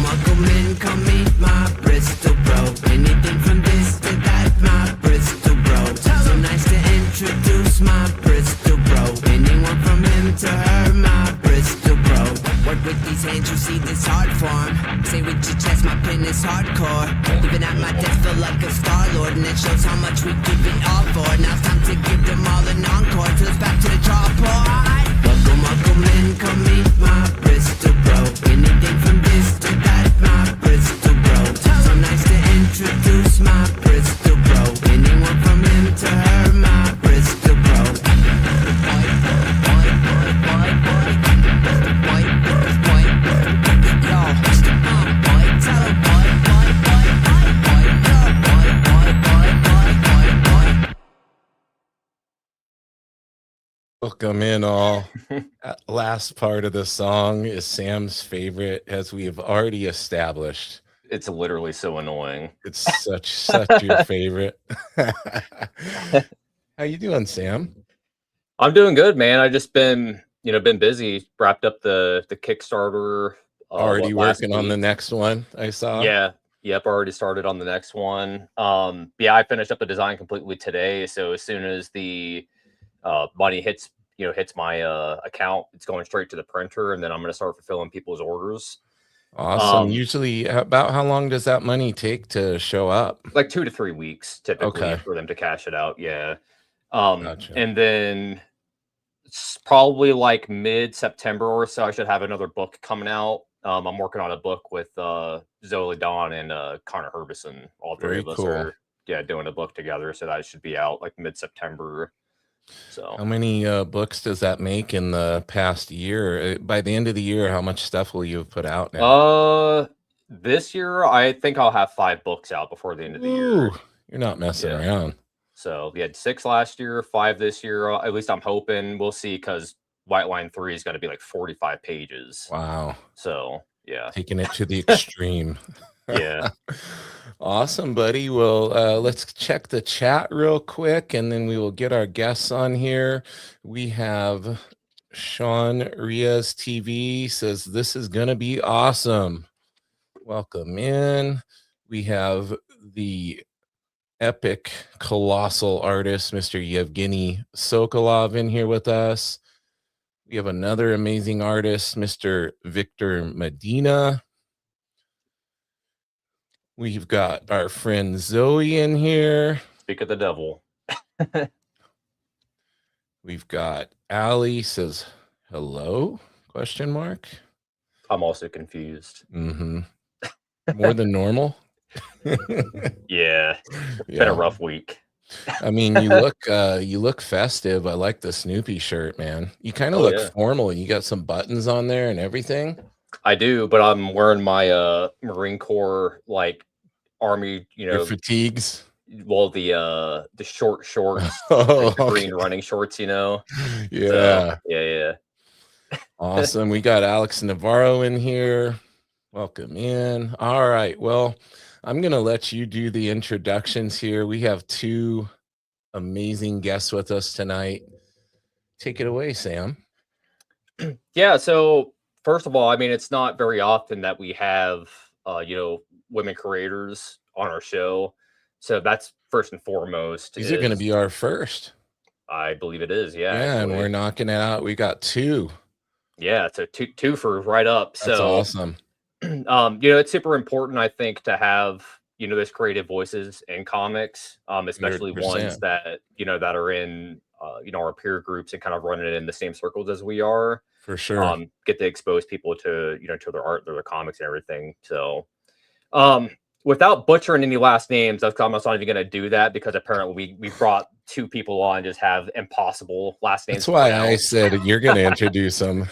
Welcome in, come meet my Bristol bro. Anything from this to that, my Bristol bro. So nice to introduce my Bristol bro. Anyone from him to her, my Bristol bro. Work with these hands, you see this hard form. Say with your chest, my pen is hardcore. Even at my desk, feel like a star-lord. And it shows how much we give it all for. Now it's time to give them all an encore. Till it's back to the drawing. Welcome in, come meet my Bristol bro. Anything from this to that, my Bristol bro. So nice to introduce my Bristol bro. Anyone from him to her, my Bristol bro. Welcome in all. That last part of the song is Sam's favorite, as we have already established. It's literally so annoying. It's such your favorite. How you doing, Sam? I'm doing good, man. I just been busy. Wrapped up the Kickstarter. Already working on the next one, I saw. Yeah. Yep, already started on the next one. Yeah, I finished up the design completely today. So as soon as the money hits my account, it's going straight to the printer, and then I'm going to start fulfilling people's orders. Awesome. Usually, about how long does that money take to show up? Like 2 to 3 weeks typically for them to cash it out. Yeah. Gotcha. And then it's probably like mid-September or so, I should have another book coming out. I'm working on a book with Zoe Dawn and Connor Herbison. All three of us are doing a book together, so that should be out like mid-September. So how many books does that make in the past year? By the end of the year, how much stuff will you have put out now? This year I think I'll have 5 books out before the end of the year. You're not messing around. So we had 6 last year, 5 this year. At least I'm hoping. We'll see, because White Line 3 is going to be like 45 pages. Wow. So yeah, taking it to the extreme. Yeah. Awesome, buddy. Well, let's check the chat real quick, and then we will get our guests on here. We have Sean Riaz TV says, this is going to be awesome. Welcome in. We have the epic, colossal artist, Mr. Yevgeny Sokolov, in here with us. We have another amazing artist, Mr. Victor Medina. We've got our friend Zoe in here. Speak of the devil. We've got Allie says, hello, question mark. I'm also confused. More than normal. Yeah. It's been a rough week. I mean, you look festive. I like the Snoopy shirt, man. You kind of look formal. You got some buttons on there and everything. I do, but I'm wearing my Marine Corps like Army, your fatigues. Well, the short shorts, green running shorts, Yeah. So, yeah. Awesome. We got Alex Navarro in here. Welcome in. All right. Well, I'm going to let you do the introductions here. We have 2 amazing guests with us tonight. Take it away, Sam. Yeah. So first of all, I mean, it's not very often that we have, women creators on our show. So that's first and foremost. These are going to be our first. I believe it is. Yeah. Yeah. And we're knocking it out. We got 2. Yeah. So two for right up. That's awesome. It's super important, I think, to have, those creative voices in comics, especially 100%. Ones that, that are in, our peer groups and kind of running it in the same circles as we are. For sure. Get to expose people to, to their art, their comics and everything. So, without butchering any last names, I'm not even going to do that, because apparently we brought 2 people on just have impossible last names. That's why I said you're going to introduce them.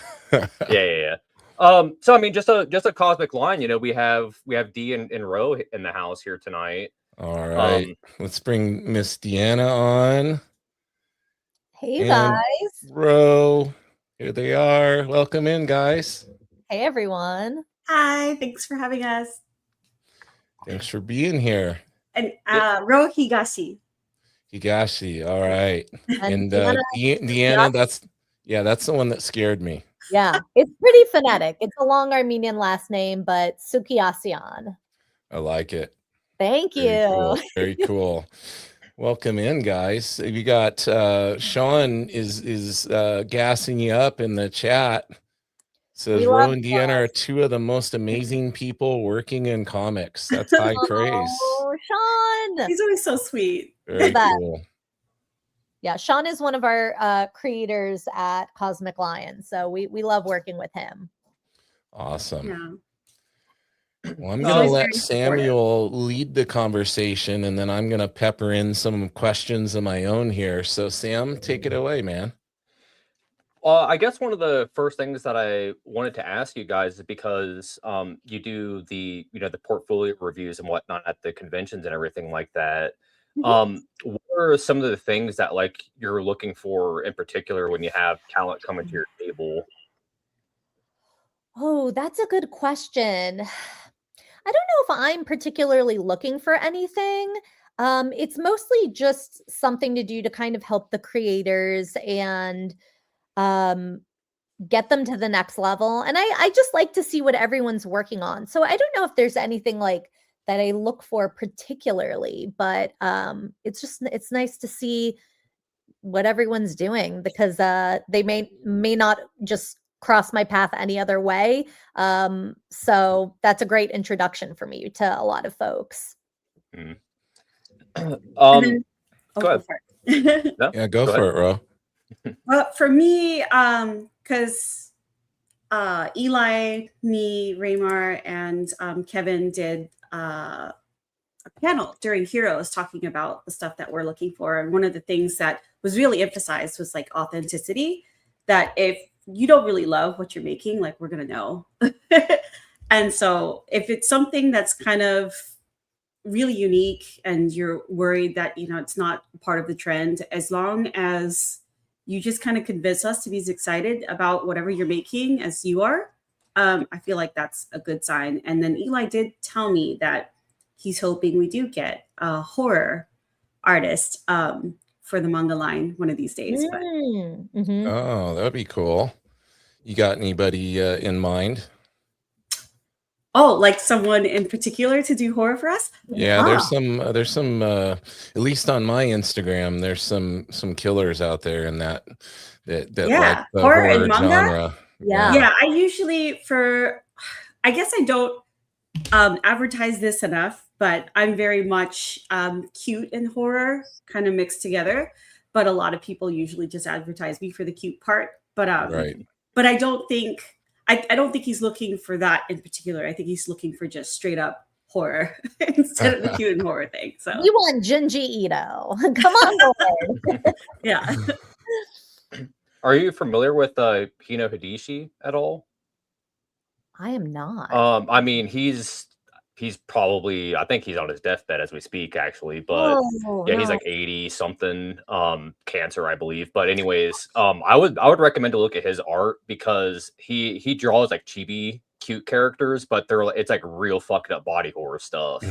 Yeah. So I mean, just a cosmic line. We have Dee and Ro in the house here tonight. All right, let's bring Miss Deanna on. Hey, you guys. Ro, here they are. Welcome in, guys. Hey, everyone. Hi, thanks for having us. Thanks for being here. And Ro Higasi. Higashi. All right. And Deanna, Deanna, that's the one that scared me. Yeah, it's pretty phonetic. It's a long Armenian last name, but Sukiasian. I like it. Thank you. Very cool. Very cool. Welcome in, guys. You got Sean is gassing you up in the chat. Says Ro and Deanna are two of the most amazing people working in comics. That's high praise. Oh, Sean. He's always so sweet. Very cool. Yeah, Sean is one of our creators at Cosmic Lion. So we love working with him. Awesome. Yeah. Well, I'm going to let Samuel lead the conversation, and then I'm going to pepper in some questions of my own here. So, Sam, take it away, man. I guess one of the first things that I wanted to ask you guys is because you do the portfolio reviews and whatnot at the conventions and everything like that. What are some of the things that like you're looking for in particular when you have talent coming to your table? Oh, that's a good question. I don't know if I'm particularly looking for anything. It's mostly just something to do to kind of help the creators and get them to the next level. And I just like to see what everyone's working on. So I don't know if there's anything like that I look for particularly, but it's nice to see what everyone's doing because they may not just cross my path any other way. So that's a great introduction for me to a lot of folks. Go ahead. Yeah, go for it, Ro. Well, for me, because Eli, me, Raymar, and Kevin did a panel during Heroes talking about the stuff that we're looking for. And one of the things that was really emphasized was like authenticity, that if you don't really love what you're making, like we're going to know. And so if it's something that's kind of really unique and you're worried that, it's not part of the trend, as long as you just kind of convince us to be as excited about whatever you're making as you are, I feel like that's a good sign. And then Eli did tell me that he's hoping we do get a horror artist for the manga line one of these days. But... Oh, that'd be cool. You got anybody in mind? Oh, like someone in particular to do horror for us? Yeah, there's some at least on my Instagram, there's some killers out there in that like the horror and manga genre. Yeah, I usually I guess I don't advertise this enough, but I'm very much cute and horror kind of mixed together. But a lot of people usually just advertise me for the cute part. But right. But I don't think he's looking for that in particular. I think he's looking for just straight up horror instead of the cute and horror thing. So you want Junji Ito. Come on, boy. Yeah. Are you familiar with Hino Hideshi at all? I am not. I mean, he's probably, I think he's on his deathbed as we speak, actually. But he's like 80 something, cancer, I believe. But anyways, I would recommend to look at his art because he draws like chibi cute characters, but it's like real fucked up body horror stuff.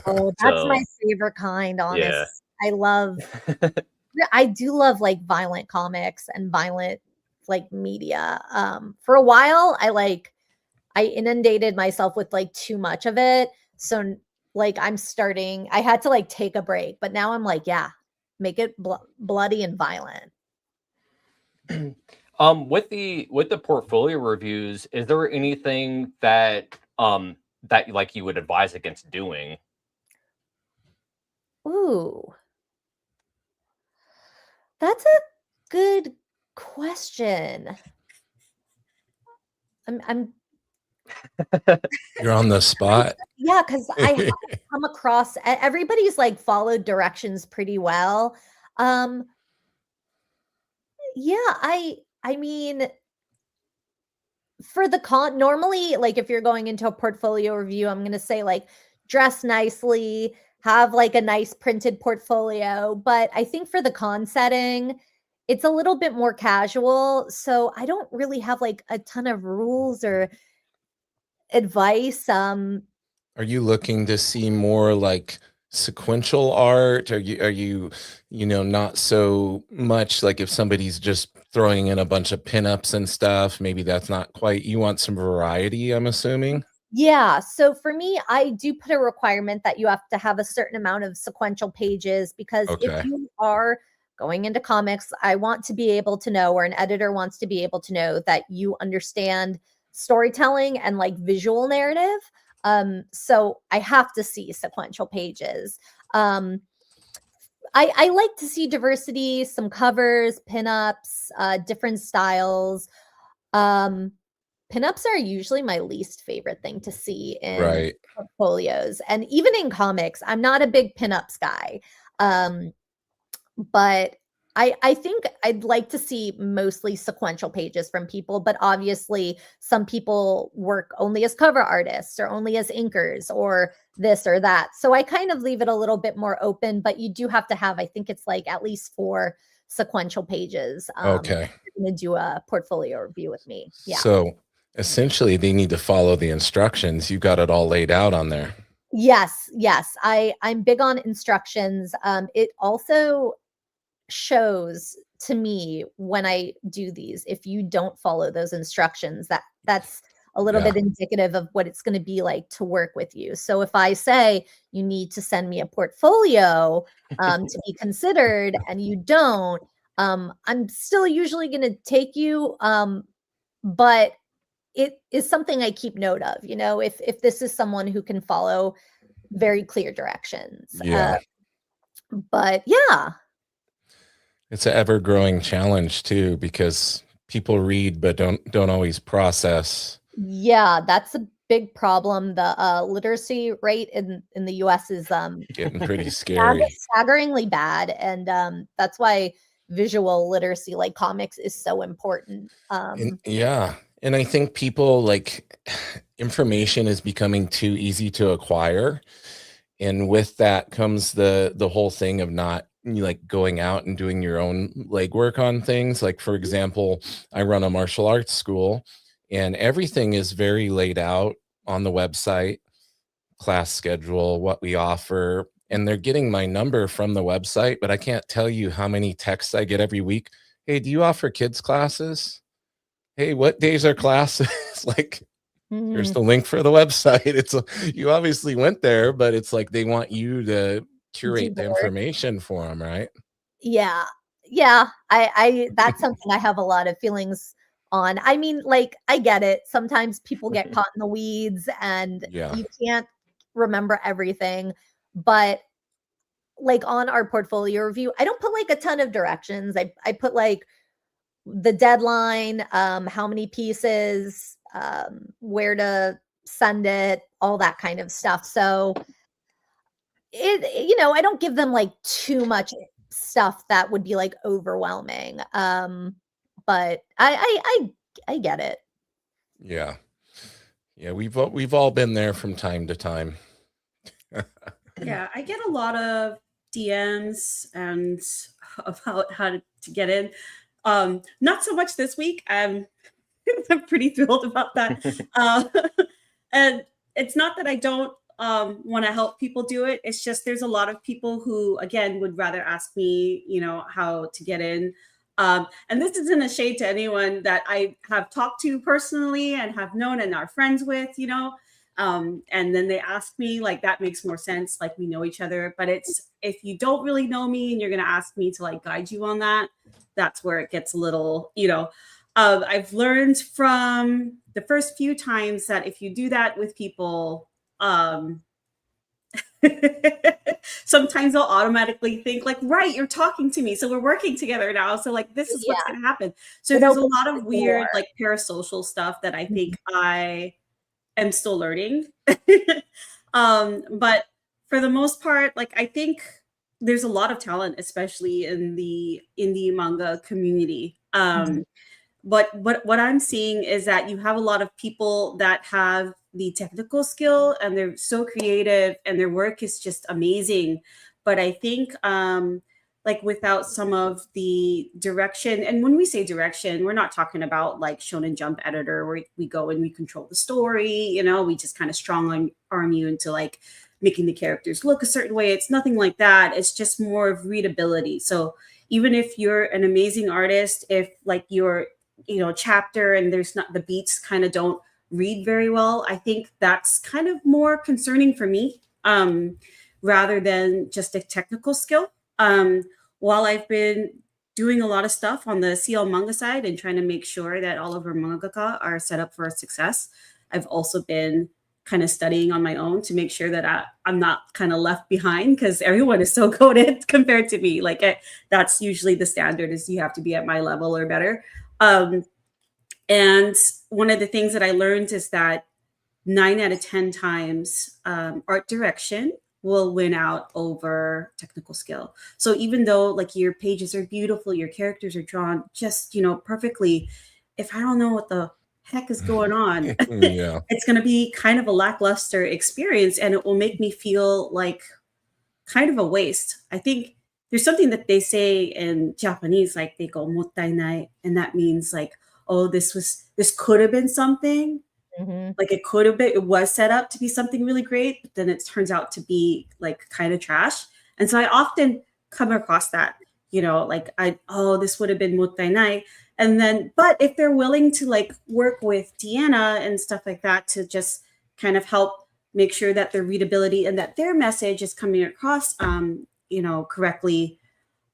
Oh, that's my favorite kind, honest. Yeah. I do love like violent comics and violent like media. For a while, I inundated myself with like too much of it. So like I had to like take a break, but now I'm like, yeah, make it bloody and violent. With the portfolio reviews, is there anything that like you would advise against doing? Ooh. That's a good question. I'm You're on the spot. Yeah, because I have come across everybody's like followed directions pretty well. Yeah, I mean, for the normally, like if you're going into a portfolio review, I'm gonna say like dress nicely, have like a nice printed portfolio. But I think for the con setting, it's a little bit more casual. So I don't really have like a ton of rules or advice. Are you looking to see more like sequential art? Are you not so much like if somebody's just throwing in a bunch of pinups and stuff, maybe that's not quite, you want some variety, I'm assuming? Yeah. So for me, I do put a requirement that you have to have a certain amount of sequential pages, because if Okay. you are going into comics, I want to be able to know, or an editor wants to be able to know, that you understand storytelling and like visual narrative. So I have to see sequential pages. I like to see diversity, some covers, pinups, different styles. Um, Pinups are usually my least favorite thing to see in Right. portfolios, and even in comics, I'm not a big pinups guy. But I think I'd like to see mostly sequential pages from people, but obviously some people work only as cover artists or only as inkers or this or that. So I kind of leave it a little bit more open, but you do have to have, I think it's like at least 4 sequential pages. Okay. You're going to do a portfolio review with me. Yeah. So essentially they need to follow the instructions. You got it all laid out on there. Yes, yes. I'm big on instructions. It also shows to me when I do these, if you don't follow those instructions, that's a little bit indicative of what it's going to be like to work with you. So if I say you need to send me a portfolio to be considered, and you don't, I'm still usually going to take you. But it is something I keep note of, if this is someone who can follow very clear directions. Yeah. But yeah. It's an ever-growing challenge too, because people read but don't always process. Yeah, that's a big problem. The literacy rate in the US is Getting pretty scary. staggeringly bad, and that's why visual literacy, like comics, is so important. Yeah. And I think people like information is becoming too easy to acquire. And with that comes the whole thing of not like going out and doing your own legwork on things. Like, for example, I run a martial arts school, and everything is very laid out on the website, class schedule, what we offer, and they're getting my number from the website, but I can't tell you how many texts I get every week. Hey, do you offer kids classes? Hey, what days are classes? Like, here's the link for the website. You obviously went there, but it's like they want you to curate the information for them, right? Yeah. Yeah. I that's something I have a lot of feelings on. I mean, like, I get it. Sometimes people get caught in the weeds and you can't remember everything. But like on our portfolio review, I don't put like a ton of directions. I put like the deadline, how many pieces, where to send it, all that kind of stuff. So I don't give them like too much stuff that would be like overwhelming. But I get it. Yeah. Yeah, we've all been there from time to time. Yeah, I get a lot of DMs and about how to get in. Not so much this week. I'm pretty thrilled about that. And it's not that I don't want to help people do it. It's just there's a lot of people who, again, would rather ask me, how to get in. And this isn't a shade to anyone that I have talked to personally and have known and are friends with, and then they ask me, like, that makes more sense. Like, we know each other. But it's, if you don't really know me and you're going to ask me to like guide you on that, that's where it gets a little, I've learned from the first few times that if you do that with people, sometimes they'll automatically think like, right, you're talking to me, so we're working together now, so like this is what's going to happen. So there's a lot of weird like parasocial stuff that I think I am still learning. But for the most part, like, I think there's a lot of talent, especially in the indie manga community. But what I'm seeing is that you have a lot of people that have the technical skill and they're so creative and their work is just amazing. But I think like without some of the direction, and when we say direction, we're not talking about like Shonen Jump editor where we go and we control the story, we just kind of strong arm you into like making the characters look a certain way. It's nothing like that. It's just more of readability. So even if you're an amazing artist, if like your, chapter and there's not, the beats kind of don't read very well, I think that's kind of more concerning for me, rather than just a technical skill. While I've been doing a lot of stuff on the CL manga side and trying to make sure that all of our mangaka are set up for success, I've also been kind of studying on my own to make sure that I'm not kind of left behind, because everyone is so coded compared to me. Like that's usually the standard, is you have to be at my level or better. And one of the things that I learned is that 9 out of 10 times art direction will win out over technical skill. So even though like your pages are beautiful, your characters are drawn just, perfectly, if I don't know what the heck is going on, it's going to be kind of a lackluster experience, and it will make me feel like kind of a waste. I think there's something that they say in Japanese, like they go mottainai, and that means like, oh, this could have been something. Like it was set up to be something really great, but then it turns out to be like kind of trash. And so I often come across that, like this would have been mottainai. And then, but if they're willing to like work with Deanna and stuff like that to just kind of help make sure that their readability and that their message is coming across, correctly,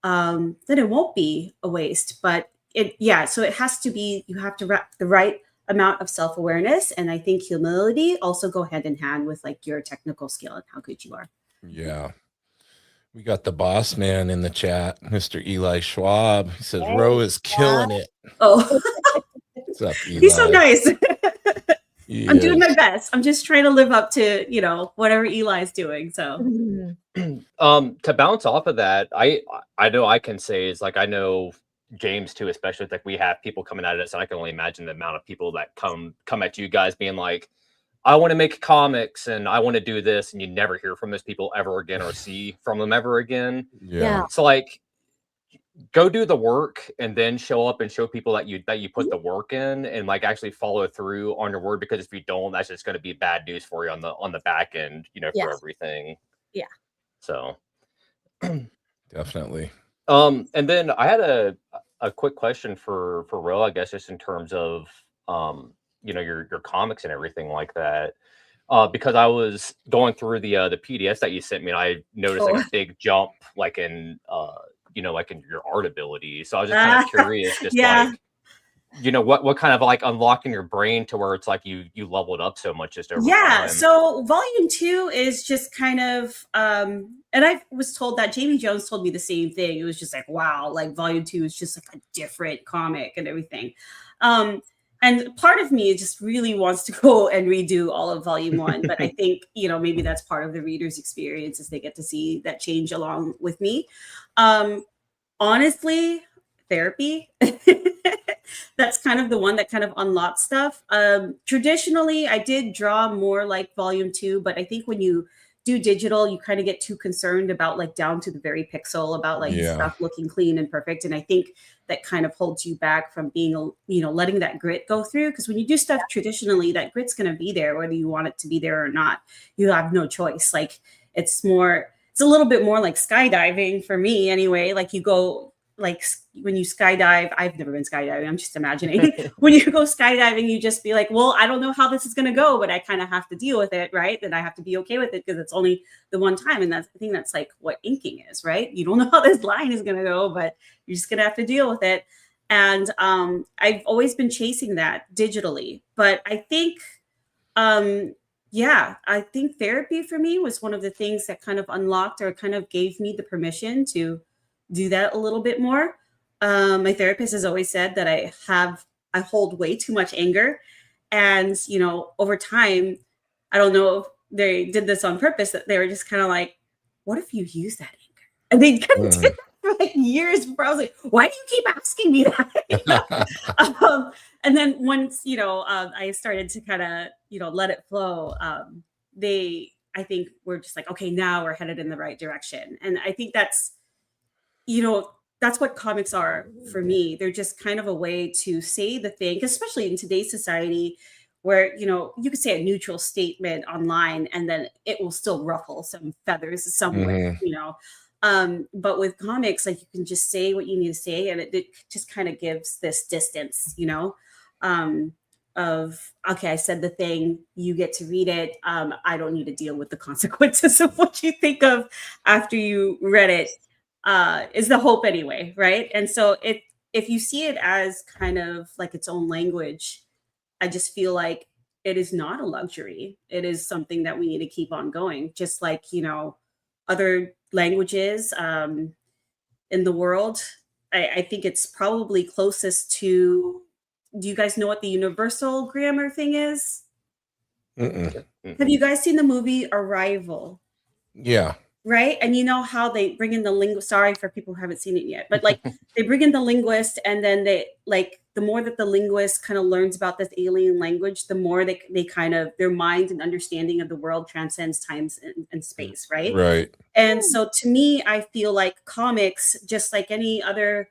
then it won't be a waste. But so it has to be, you have to wrap the right amount of self-awareness, and I think humility also go hand in hand with like your technical skill and how good you are. Yeah. We got the boss man in the chat, Mr. Eli Schwab. He says, Ro is killing it. Oh, what's up, Eli? He's so nice. I'm doing my best. I'm just trying to live up to, whatever Eli's doing. So to bounce off of that, I know I can say is like, I know James too, especially like we have people coming at us, and I can only imagine the amount of people that come at you guys being like, I want to make comics and I want to do this, and you never hear from those people ever again or see from them ever again. Yeah. So like, go do the work and then show up and show people that you put the work in, and like actually follow through on your word, because if you don't, that's just going to be bad news for you on the back end, for everything. Yeah. So definitely. And then I had a quick question for Ro, I guess, just in terms of your comics and everything like that. Because I was going through the PDFs that you sent me, and I noticed like a big jump like in like in your art ability. So I was just kind of curious, just like, what kind of like unlocking your brain to where it's like you leveled up so much just over time. So volume 2 is just kind of and I was told that Jamie Jones told me the same thing. It was just like, wow, like volume 2 is just like a different comic and everything. And part of me just really wants to go and redo all of volume 1, but I think, maybe that's part of the reader's experience, is they get to see that change along with me. Honestly, therapy, that's kind of the one that kind of unlocks stuff. Traditionally, I did draw more like volume 2, but I think when you do digital, you kind of get too concerned about like down to the very pixel, about like stuff looking clean and perfect. And I think that kind of holds you back from being, letting that grit go through. Because when you do stuff traditionally, that grit's going to be there, whether you want it to be there or not. You have no choice. Like it's a little bit more like skydiving for me anyway. Like you go, like when you skydive, I've never been skydiving, I'm just imagining. When you go skydiving, you just be like, well, I don't know how this is going to go, but I kind of have to deal with it, right? And I have to be okay with it because it's only the one time. And I think that's like what inking is, right? You don't know how this line is going to go, but you're just going to have to deal with it. And I've always been chasing that digitally. But I think, I think therapy for me was one of the things that kind of unlocked or kind of gave me the permission to do that a little bit more. My therapist has always said that I hold way too much anger. And, over time, I don't know if they did this on purpose, that they were just kind of like, what if you use that anger? And they kind of did it for like years before I was like, why do you keep asking me that? And then once, I started to kind of, let it flow, I think we're just like, okay, now we're headed in the right direction. And I think that's what comics are for me. They're just kind of a way to say the thing, especially in today's society where, you know, you could say a neutral statement online and then it will still ruffle some feathers somewhere, you know. But with comics, like, you can just say what you need to say, and it just kind of gives this distance, you know, of, okay, I said the thing, you get to read it. I don't need to deal with the consequences of what you think of after you read it, is the hope anyway, right? And so if you see it as kind of like its own language, I just feel like it is not a luxury. It is something that we need to keep on going, just like, you know, other languages in the world. I think it's probably closest to, do you guys know what the universal grammar thing is? Have you guys seen the movie Arrival? Yeah. Right? And you know how they bring in the linguist, sorry for people who haven't seen it yet, but like they bring in the linguist, and then they, like, the more that the linguist kind of learns about this alien language, the more they kind of, their mind and understanding of the world transcends times and space, right? Right. And so to me, I feel like comics, just like any other,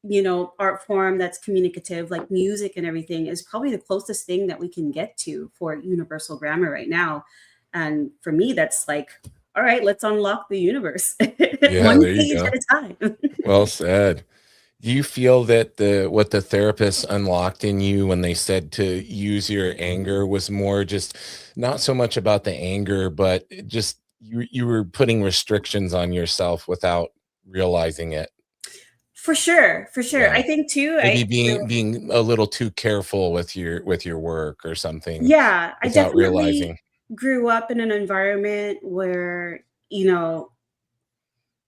you know, art form that's communicative, like music and everything, is probably the closest thing that we can get to for universal grammar right now. And for me, that's like, all right, let's unlock the universe. Yeah, one there you page go. at a time. Well said. Do you feel that what the therapist unlocked in you when they said to use your anger was more just not so much about the anger, but just you were putting restrictions on yourself without realizing it? For sure. Yeah. I think too, Maybe being a little too careful with your work or something. yeah, I without definitely realizing. grew up in an environment where, you know,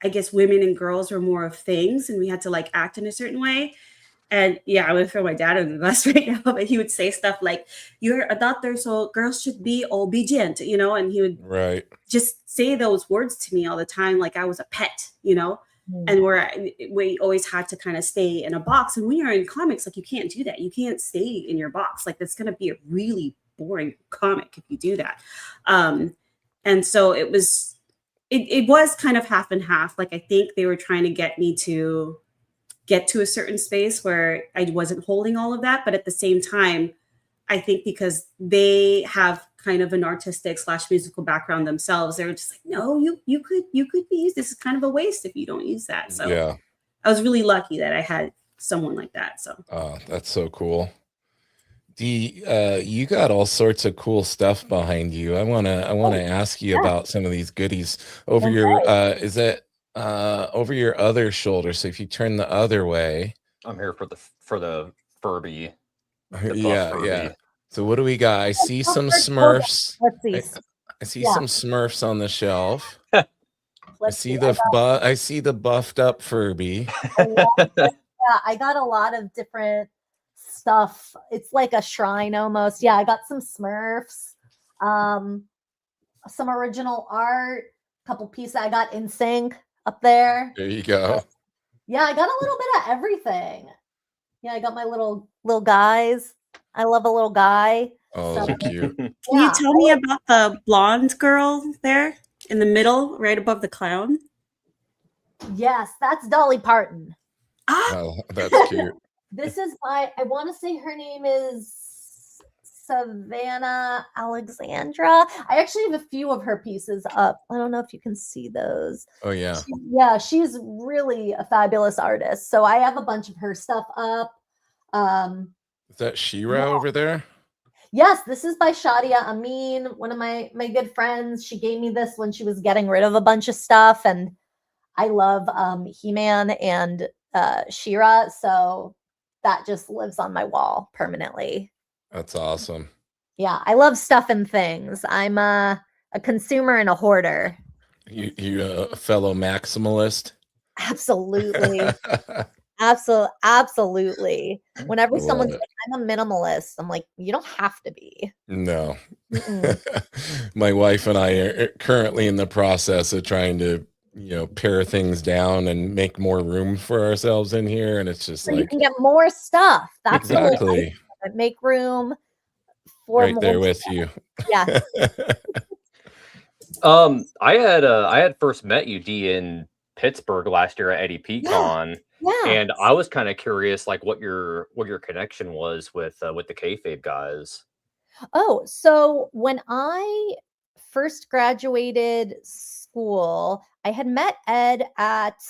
I guess women and girls were more of things, and we had to like act in a certain way. And yeah, I'm gonna throw my dad under the bus right now, but he would say stuff like, "You're a doctor, so girls should be obedient," you know, and he would Right. just say those words to me all the time, like I was a pet, you know. And we always had to kind of stay in a box. And when you're in comics, like, you can't do that. You can't stay in your box. Like, that's going to be a really boring comic if you do that. And so it was kind of half and half. Like, I think they were trying to get me to get to a certain space where I wasn't holding all of that. But at the same time, I think because they have kind of an artistic / musical background themselves, they were just like, no, you could be used. This is kind of a waste if you don't use that. So yeah, I was really lucky that I had someone like that. So that's so cool. You got all sorts of cool stuff behind you. I wanna ask you about some of these goodies over your is it over your other shoulder? So if you turn the other way. I'm here for the Furby. Yeah. So what do we got? I see some Smurfs. Let's see. I see some Smurfs on the shelf. I see the buffed up Furby. Yeah, I got a lot of different stuff. It's like a shrine almost. Yeah, I got some Smurfs, some original art, a couple pieces. I got NSYNC up there. There you go. Yeah, I got a little bit of everything. Yeah, I got my little guys. I love a little guy. Oh, those are cute. Can you tell me about the blonde girl there in the middle, right above the clown? Yes, that's Dolly Parton. Oh, that's cute. This is I want to say her name is Savannah Alexandra. I actually have a few of her pieces up. I don't know if you can see those. Oh, yeah. She's really a fabulous artist. So I have a bunch of her stuff up. Is that She-Ra over there? Yes, this is by Shadia Amin, one of my good friends. She gave me this when she was getting rid of a bunch of stuff, and I love He-Man and She-Ra, so that just lives on my wall permanently. That's awesome. Yeah, I love stuff and things. I'm a consumer and a hoarder. You a fellow maximalist? Absolutely. Absolutely. Whenever someone's like, I'm a minimalist, I'm like, you don't have to be. No. My wife and I are currently in the process of trying to, pare things down and make more room for ourselves in here. And it's just so you can get more stuff. That's exactly. Make room for right more there with stuff. you. Yeah. I had first met you, Dee, in Pittsburgh last year at EddiePeteCon. Yeah. And I was kind of curious, like what your connection was with the kayfabe guys. Oh, so when I first graduated school, I had met Ed at,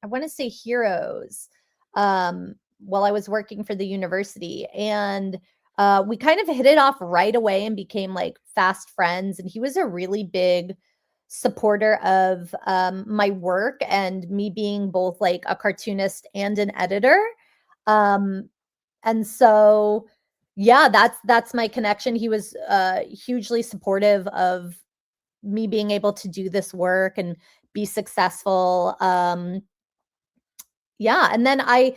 I want to say Heroes, while I was working for the university. And we kind of hit it off right away and became like fast friends. And he was a really big supporter of my work and me being both like a cartoonist and an editor. Um, and so, yeah, that's my connection. He was hugely supportive of me being able to do this work and be successful. Yeah, and then I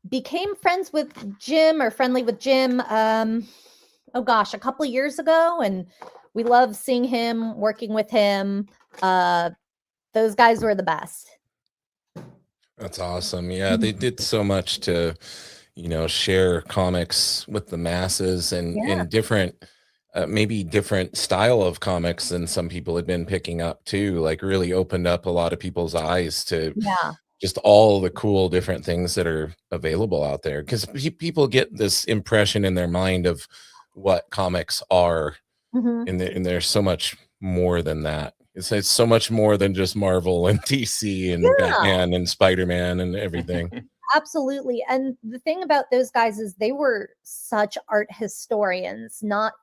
became friends with Jim, or friendly with Jim. Oh gosh, a couple of years ago, and we love seeing him, working with him. Those guys were the best. That's awesome. Yeah, they did so much to, share comics with the masses and in different, maybe different style of comics than some people had been picking up too. Like really opened up a lot of people's eyes to just all the cool different things that are available out there. Because people get this impression in their mind of what comics are, and there's so much more than that. It's so much more than just Marvel and DC and Batman and Spider-Man and everything. Absolutely. And the thing about those guys is they were such art historians, not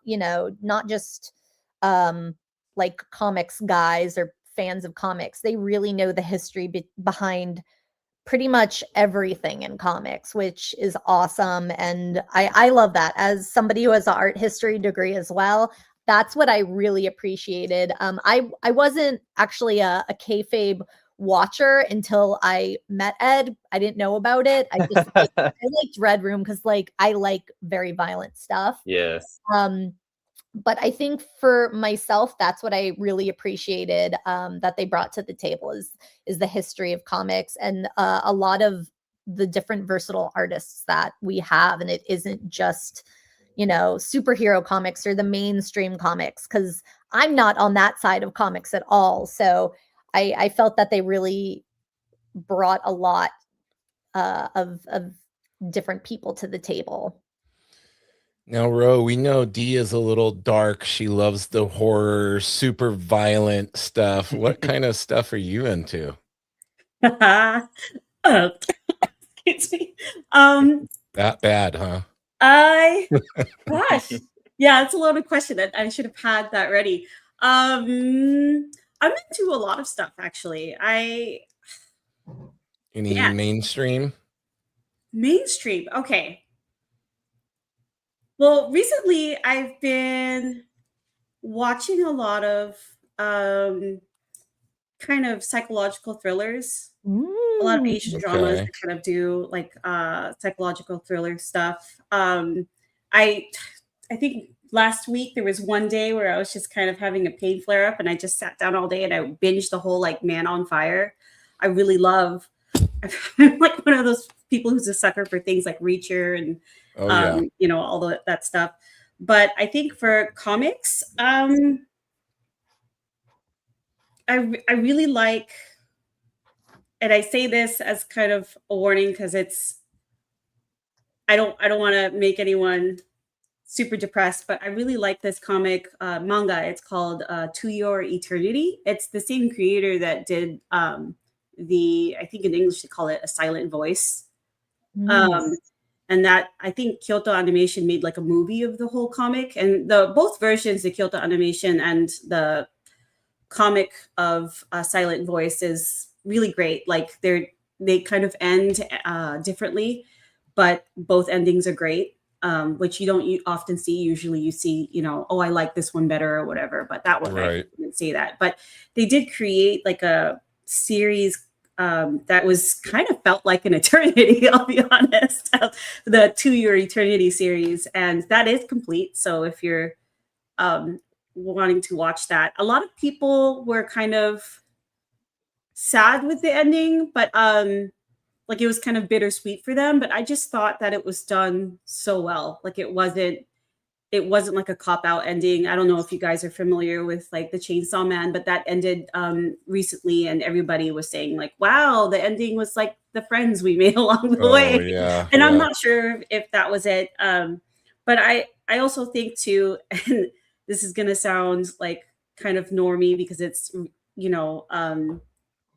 just like comics guys or fans of comics. They really know the history behind pretty much everything in comics, which is awesome. And I love that. As somebody who has an art history degree as well, that's what I really appreciated. I wasn't actually a kayfabe watcher until I met Ed. I didn't know about it. I just I liked Red Room because like I like very violent stuff. Yes. But I think for myself, that's what I really appreciated that they brought to the table is the history of comics and a lot of the different versatile artists that we have. And it isn't just, superhero comics or the mainstream comics, because I'm not on that side of comics at all. So I felt that they really brought a lot of different people to the table. Now, Ro, we know Dee is a little dark. She loves the horror, super violent stuff. What kind of stuff are you into? Excuse me. That bad, huh? Gosh, yeah, it's a loaded question. I should have had that ready. I'm into a lot of stuff, actually. Any mainstream? Mainstream, okay. Well, recently I've been watching a lot of kind of psychological thrillers. A lot of Asian dramas that kind of do like psychological thriller stuff. I think last week there was one day where I was just kind of having a pain flare up, and I just sat down all day and I binged the whole like Man on Fire. I really love. I'm like one of those people who's a sucker for things like Reacher and all that stuff. But I think for comics, I really like. And I say this as kind of a warning because I don't want to make anyone super depressed, but I really like this comic manga. It's called To Your Eternity. It's the same creator that did I think in English they call it A Silent Voice. And that I think Kyoto Animation made like a movie of the whole comic, and both versions, the Kyoto Animation and the comic of Silent Voice, is really great. Like they kind of end differently, but both endings are great, which you don't often see. Usually you see, I like this one better or whatever, but that one, I didn't say that. But they did create like a series that was kind of felt like an eternity, I'll be honest, the To Your Eternity series. And that is complete. So if you're wanting to watch that, a lot of people were kind of sad with the ending, but like it was kind of bittersweet for them. But I just thought that it was done so well. Like it wasn't like a cop-out ending. I don't know if you guys are familiar with like the Chainsaw Man, but that ended recently, and everybody was saying like, wow, the ending was like the friends we made along the way. Yeah, and I'm not sure if that was it. but I also think too, and this is gonna sound like kind of normie because it's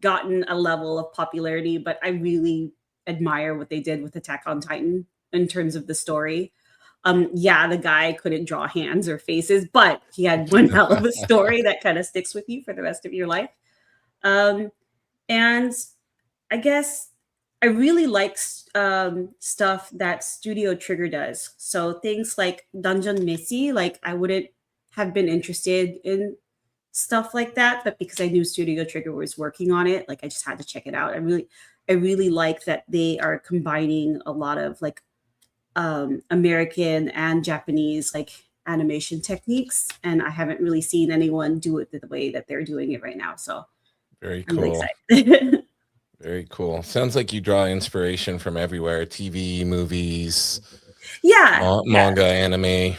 gotten a level of popularity, but I really admire what they did with Attack on Titan in terms of the story. Yeah, the guy couldn't draw hands or faces, but he had one hell of a story that kind of sticks with you for the rest of your life. And I guess I really like stuff that Studio Trigger does. So things like Dungeon Missy, like I wouldn't have been interested in stuff like that, but because I knew Studio Trigger was working on it, like I just had to check it out. I really like that they are combining a lot of like American and Japanese like animation techniques, and I haven't really seen anyone do it the way that they're doing it right now. So very I'm cool. really excited. Very cool. Sounds like you draw inspiration from everywhere: TV, movies, manga, anime.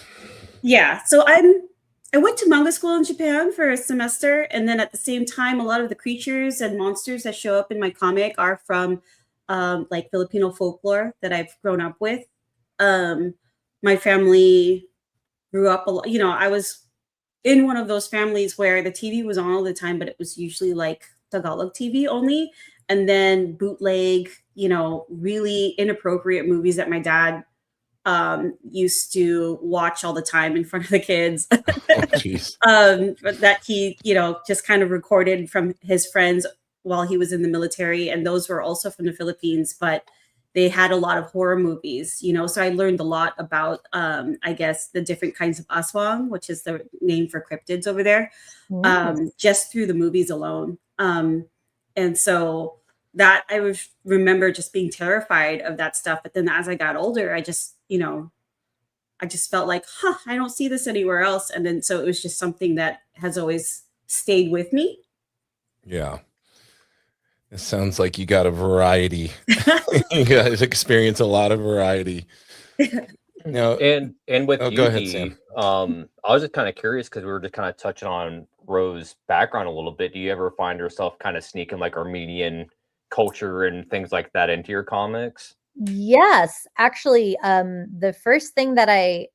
Yeah. So I went to manga school in Japan for a semester, and then at the same time, a lot of the creatures and monsters that show up in my comic are from like Filipino folklore that I've grown up with. My family grew up a lot. I was in one of those families where the TV was on all the time, but it was usually like Tagalog TV only, and then bootleg, really inappropriate movies that my dad used to watch all the time in front of the kids. That he, just kind of recorded from his friends while he was in the military. And those were also from the Philippines, but they had a lot of horror movies, so I learned a lot about, I guess, the different kinds of aswang, which is the name for cryptids over there, just through the movies alone. And so that I remember just being terrified of that stuff. But then as I got older, I just felt like, I don't see this anywhere else. And then so it was just something that has always stayed with me. Yeah. It sounds like you got a variety. You guys experience a lot of variety. No, and with you, go ahead, Sam. I was just kind of curious because we were just kind of touching on Rose's background a little bit. Do you ever find yourself kind of sneaking like Armenian culture and things like that into your comics? Yes, actually, the first thing that I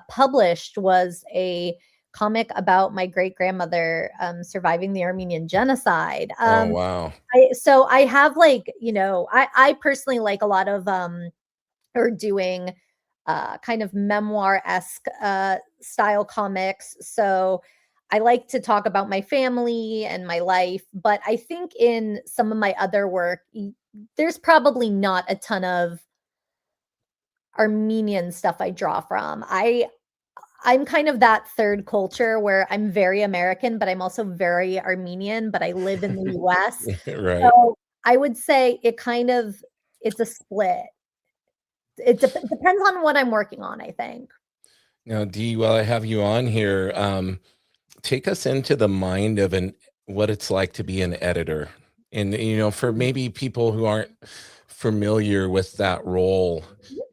published was a comic about my great-grandmother surviving the Armenian genocide. Oh, wow. I have like, I personally like a lot of or doing kind of memoir-esque style comics. So I like to talk about my family and my life, but I think in some of my other work, there's probably not a ton of Armenian stuff I draw from. I'm kind of that third culture where I'm very American, but I'm also very Armenian, but I live in the US. Right. So I would say it's a split. It depends on what I'm working on, I think. Now, Dee, while I have you on here, take us into the mind of what it's like to be an editor. And, for maybe people who aren't familiar with that role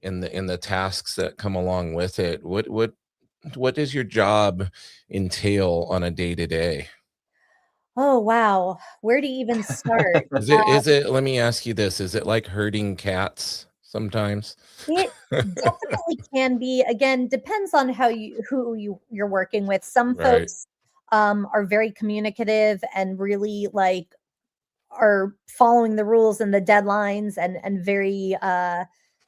in the tasks that come along with it, what does your job entail on a day-to-day? Oh, wow. Where to even start? Is it, let me ask you this, is it like herding cats sometimes? It definitely can be. Again, depends on who you're working with. Some folks are very communicative and really like are following the rules and the deadlines and very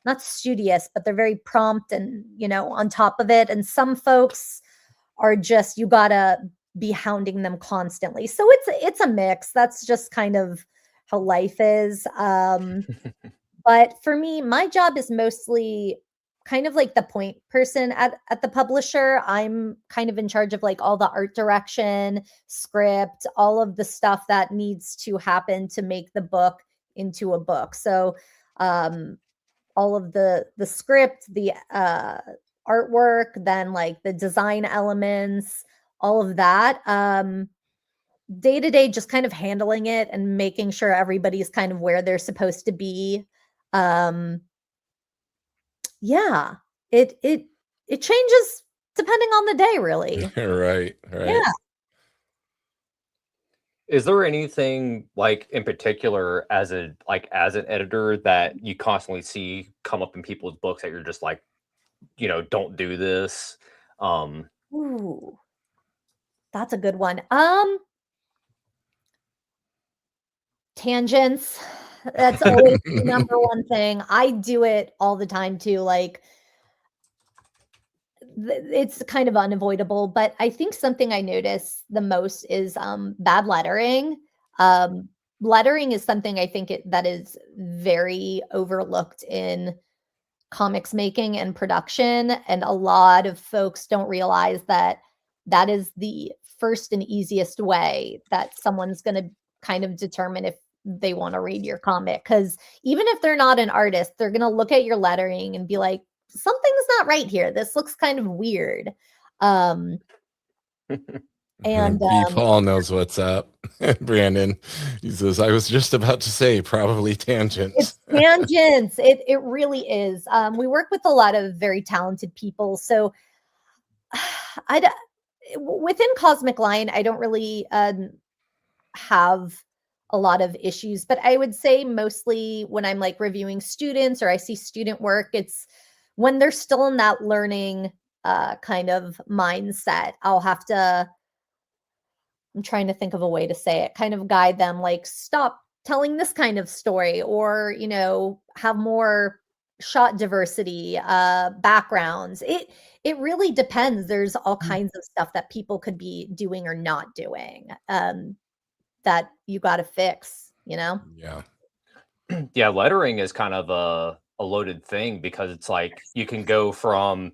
not studious, but they're very prompt and on top of it. And some folks are just, you gotta be hounding them constantly. So it's a mix. That's just kind of how life is. But for me, my job is mostly kind of like the point person at the publisher. I'm kind of in charge of like all the art direction, script, all of the stuff that needs to happen to make the book into a book. So all of the script, the artwork, then like the design elements, all of that. Day to day, just kind of handling it and making sure everybody's kind of where they're supposed to be. Yeah, it changes depending on the day, really. Right. Yeah. Is there anything like in particular as an editor that you constantly see come up in people's books that you're just like, don't do this. Ooh, that's a good one. Tangents. That's always the number one thing. I do it all the time too. Like, it's kind of unavoidable, but I think something I notice the most is bad lettering. Lettering is something I think that is very overlooked in comics making and production, and a lot of folks don't realize that that is the first and easiest way that someone's going to kind of determine if they want to read your comic, because even if they're not an artist, they're going to look at your lettering and be like, something's not right here. This looks kind of weird. And Paul knows what's up. Brandon, he says, I was just about to say probably tangents. It's tangents. It really is. We work with a lot of very talented people. So within Cosmic Line, I don't really have a lot of issues, but I would say mostly when I'm like reviewing students or I see student work, it's when they're still in that learning kind of mindset. I'll have to, I'm trying to think of a way to say it, kind of guide them, like, stop telling this kind of story, or, have more shot diversity, backgrounds. It really depends. There's all kinds of stuff that people could be doing or not doing that you got to fix, Yeah. Yeah, lettering is kind of a loaded thing, because it's like you can go from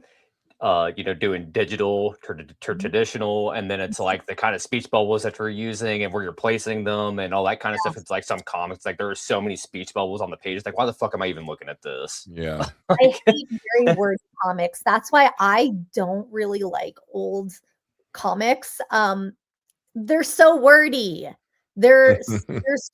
doing digital to traditional, and then it's like the kind of speech bubbles that you're using and where you're placing them and all that kind of stuff. It's like some comics, like there are so many speech bubbles on the page. Like, why the fuck am I even looking at this? Yeah. I hate very wordy comics. That's why I don't really like old comics. They're so wordy. There's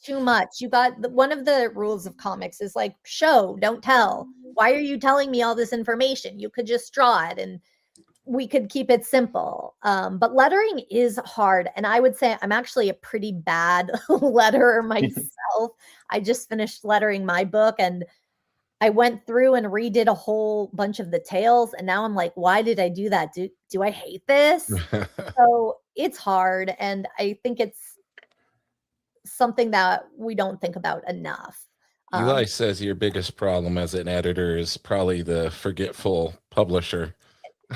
too much. You got one of the rules of comics is like, show, don't tell. Why are you telling me all this information? You could just draw it and we could keep it simple. But lettering is hard. And I would say I'm actually a pretty bad letterer myself. I just finished lettering my book and I went through and redid a whole bunch of the tails. And now I'm like, why did I do that? Do I hate this? So it's hard. And I think it's something that we don't think about enough. Eli says your biggest problem as an editor is probably the forgetful publisher.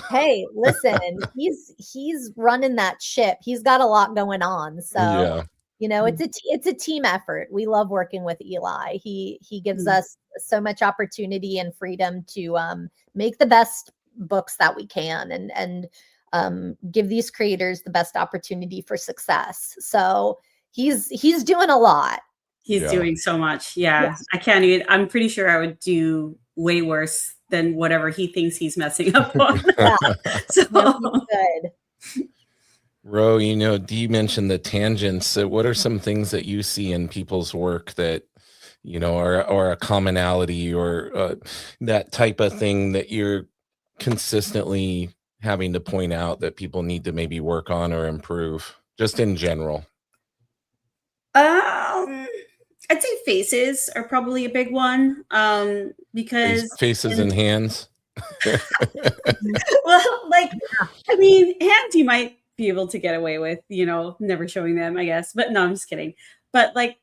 Hey, listen, he's running that ship. He's got a lot going on. So, it's a team effort. We love working with Eli. He gives us so much opportunity and freedom to make the best books that we can and give these creators the best opportunity for success. So he's doing a lot. He's doing so much. Yeah. Yes. I can't even, I'm pretty sure I would do way worse than whatever he thinks he's messing up on. So good. Ro, Dee mentioned the tangents. So what are some things that you see in people's work that, are a commonality or that type of thing that you're consistently having to point out that people need to maybe work on or improve, just in general? I'd say faces are probably a big one, because faces and hands. Well, hands you might be able to get away with, never showing them, I guess. But no, I'm just kidding. But I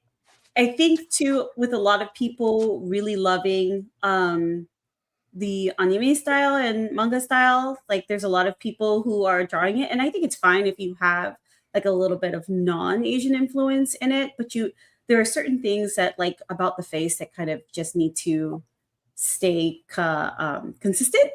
think too, with a lot of people really loving the anime style and manga style, there's a lot of people who are drawing it, and I think it's fine if you have a little bit of non-Asian influence in it, but there are certain things that about the face that kind of just need to stay consistent.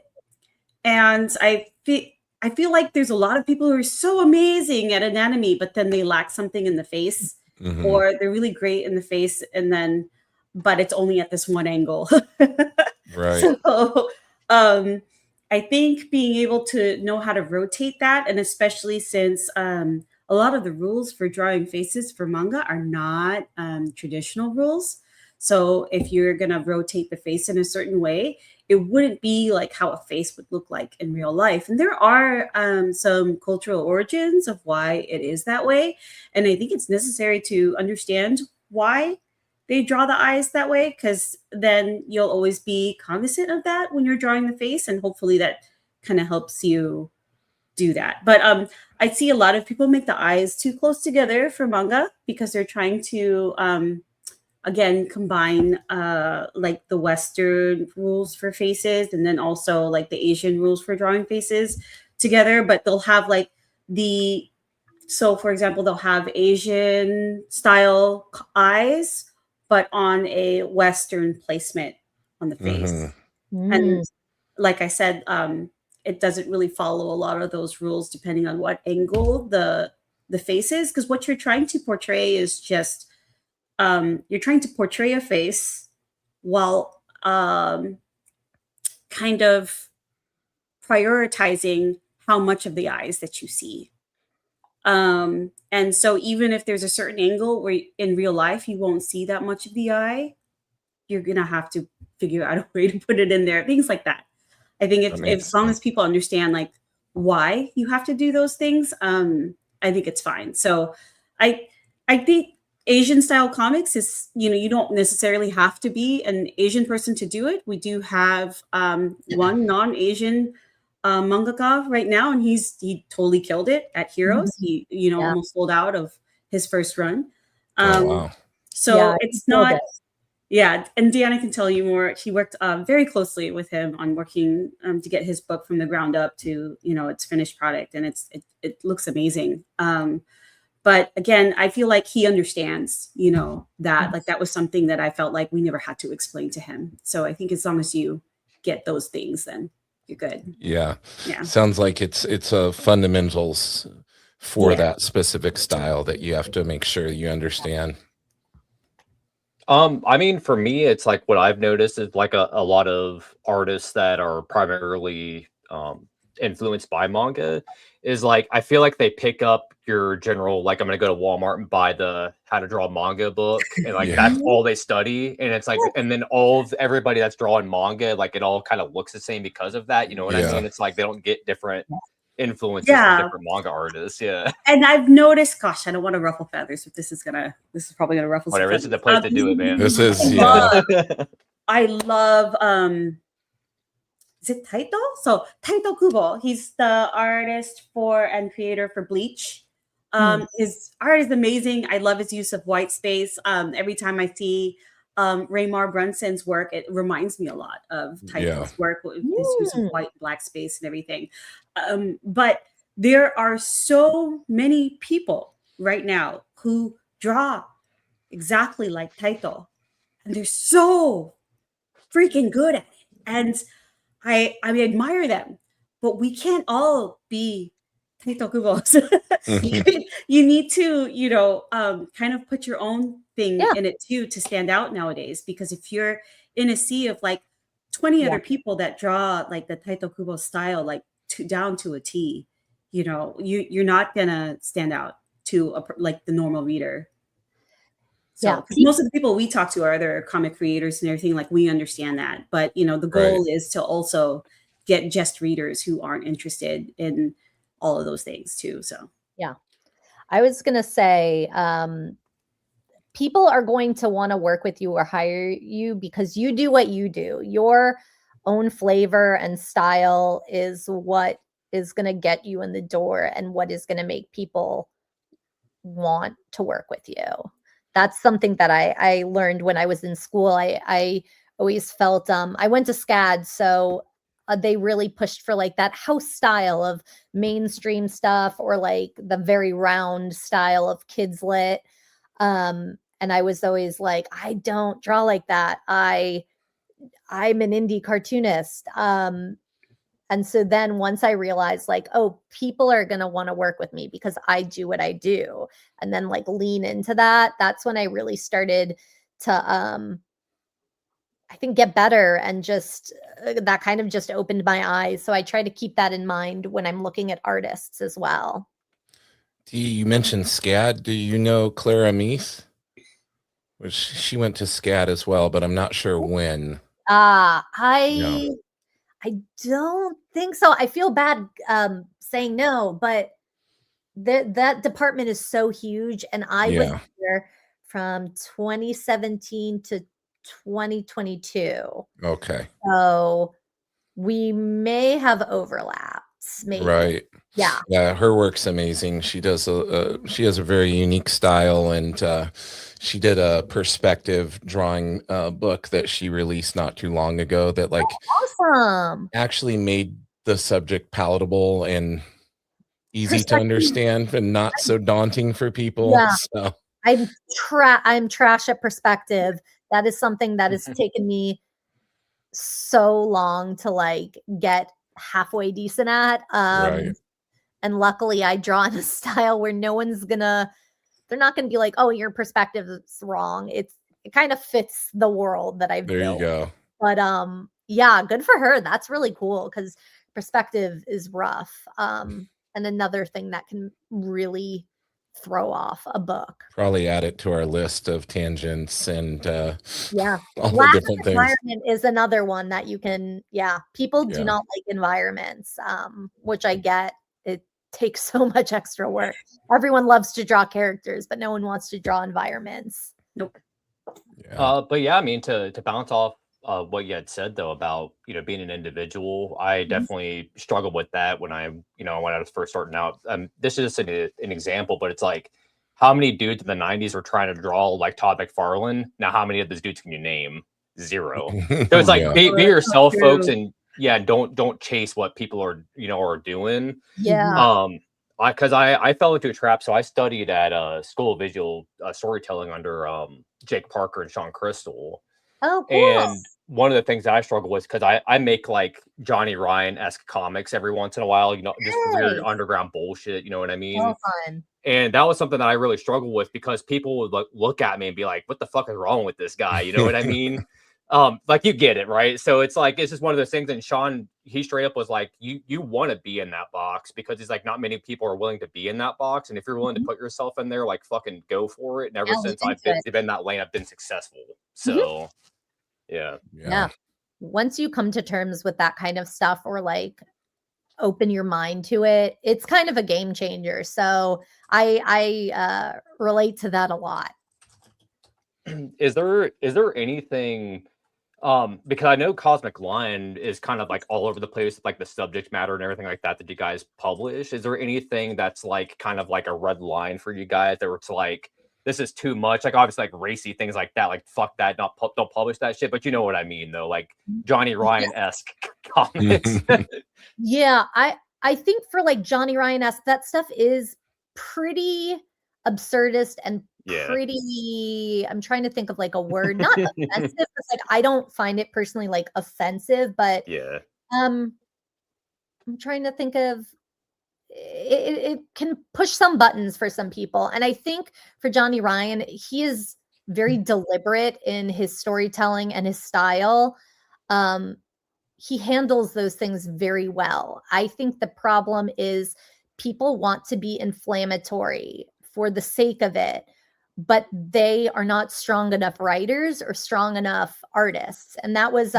And I feel like there's a lot of people who are so amazing at anatomy, but then they lack something in the face, or they're really great in the face, but it's only at this one angle. Right. So I think being able to know how to rotate that, and especially since a lot of the rules for drawing faces for manga are not traditional rules. So if you're going to rotate the face in a certain way, it wouldn't be like how a face would look like in real life. And there are some cultural origins of why it is that way. And I think it's necessary to understand why they draw the eyes that way, because then you'll always be cognizant of that when you're drawing the face, and hopefully that kind of helps you do that. But I see a lot of people make the eyes too close together for manga because they're trying to again combine like the Western rules for faces and then also like the Asian rules for drawing faces together. But they'll have like so for example, they'll have Asian style eyes, but on a Western placement on the face. And like I said, it doesn't really follow a lot of those rules depending on what angle the face is, because what you're trying to portray is just you're trying to portray a face while kind of prioritizing how much of the eyes that you see. And so even if there's a certain angle where in real life you won't see that much of the eye, you're gonna have to figure out a way to put it in there, things like that. I think if as long as people understand like why you have to do those things, I think it's fine. So I think Asian style comics is, you don't necessarily have to be an Asian person to do it. We do have one non-Asian mangaka right now, and he totally killed it at Heroes. He almost sold out of his first run. Wow. So it's not. Yeah, and Deanna can tell you more. She worked very closely with him on working to get his book from the ground up to its finished product, and it looks amazing. But again, I feel like he understands, that like that was something that I felt like we never had to explain to him. So I think as long as you get those things, then you're good. Yeah. Sounds like it's a fundamentals for that specific style that you have to make sure you understand. I mean, for me, it's like what I've noticed is like a lot of artists that are primarily influenced by manga is like, I feel like they pick up your general, like, I'm going to go to Walmart and buy the how to draw manga book. And like, that's all they study. And it's like, and then everybody that's drawing manga, like it all kind of looks the same because of that. You know what I mean? It's like, they don't get different influences from different manga artists. And I've noticed, gosh, I don't want to ruffle feathers, but this is probably gonna ruffle whatever. Some this is the place to do it, man. This is I love is it Taito? So Taito Kubo, he's the artist for and creator for Bleach. His art is amazing. I love his use of white space. Every time I see Raymar Brunson's work, it reminds me a lot of Taito's work with his use of white, black space and everything. But there are so many people right now who draw exactly like Taito, and they're so freaking good at it. And I admire them, but we can't all be Taito Kubos. You need to, kind of put your own thing in it too to stand out nowadays. Because if you're in a sea of like 20 other people that draw like the Taito Kubo style, like down to a T, you're not gonna stand out to like the normal reader. So most of the people we talk to are other comic creators and everything, like we understand that. But the goal is to also get just readers who aren't interested in all of those things too. So I was gonna say people are going to want to work with you or hire you because you do what you do. Your own flavor and style is what is going to get you in the door and what is going to make people want to work with you. That's something that I learned when I was in school. I always felt I went to SCAD, so they really pushed for like that house style of mainstream stuff or like the very round style of kids lit. And I was always like, I don't draw like that. I'm an indie cartoonist. And so then once I realized like, oh, people are going to want to work with me because I do what I do, and then like lean into that, that's when I really started to, I think, get better, and just that kind of just opened my eyes. So I try to keep that in mind when I'm looking at artists as well. You mentioned SCAD. Do you know Clara Meath? She went to SCAD as well, but I'm not sure when. I don't think so. I feel bad saying no, but that department is so huge, and I was there from 2017 to 2022. Okay. So we may have overlaps, maybe. Right. Yeah. Yeah, her work's amazing. She does she has a very unique style, and she did a perspective drawing book that she released not too long ago that like Awesome. actually made the subject palatable and easy to understand and not so daunting for people. Yeah. So I'm trash at perspective. That is something that has taken me so long to like get halfway decent at. right. And luckily I draw in a style where they're not gonna be like, oh, your perspective is wrong. It kind of fits the world that I've There built. you go. But yeah, good for her. That's really cool because perspective is rough. And another thing that can really throw off a book. Probably add it to our list of tangents and yeah, all the different things. Environment is another one that you can. Yeah, people do not like environments, which I get. It takes so much extra work. Everyone loves to draw characters, but no one wants to draw environments. Nope. Yeah. But yeah, I mean, to bounce off what you had said though about being an individual, I definitely struggled with that when I was first starting out. This is just an example, but it's like how many dudes in the 90s were trying to draw like Todd McFarlane. Now, how many of those dudes can you name? Zero. So it's like be yourself, folks, and don't chase what people are doing. Yeah. Because I fell into a trap. So I studied at School of Visual Storytelling under Jake Parker and Sean Crystal. Oh, cool. And one of the things that I struggle with, because I make like Johnny Ryan-esque comics every once in a while, just weird underground bullshit, you know what I mean? Oh, fun. And that was something that I really struggled with because people would look at me and be like, what the fuck is wrong with this guy? You know what I mean? Like you get it, right? So it's like, it's just one of those things. And Sean, he straight up was like, you want to be in that box because it's like not many people are willing to be in that box. And if you're willing to put yourself in there, like fucking go for it. And ever since I've been in that lane, I've been successful. So yeah. Once you come to terms with that kind of stuff or like open your mind to it, it's kind of a game changer. So I relate to that a lot. Is there anything because I know Cosmic Lion is kind of like all over the place, like the subject matter and everything like that you guys publish. Is there anything that's like kind of like a red line for you guys that it's like this is too much? Like obviously like racy things like that, like fuck that, don't publish that shit. But you know what I mean though, like Johnny Ryan-esque comics. Yeah, I think for like Johnny Ryan-esque, that stuff is pretty absurdist and pretty, I'm trying to think of like a word, not offensive, but like I don't find it personally like offensive, but I'm trying to think of it can push some buttons for some people. And I think for Johnny Ryan, he is very deliberate in his storytelling and his style. He handles those things very well. I think the problem is people want to be inflammatory for the sake of it, but they are not strong enough writers or strong enough artists. And that was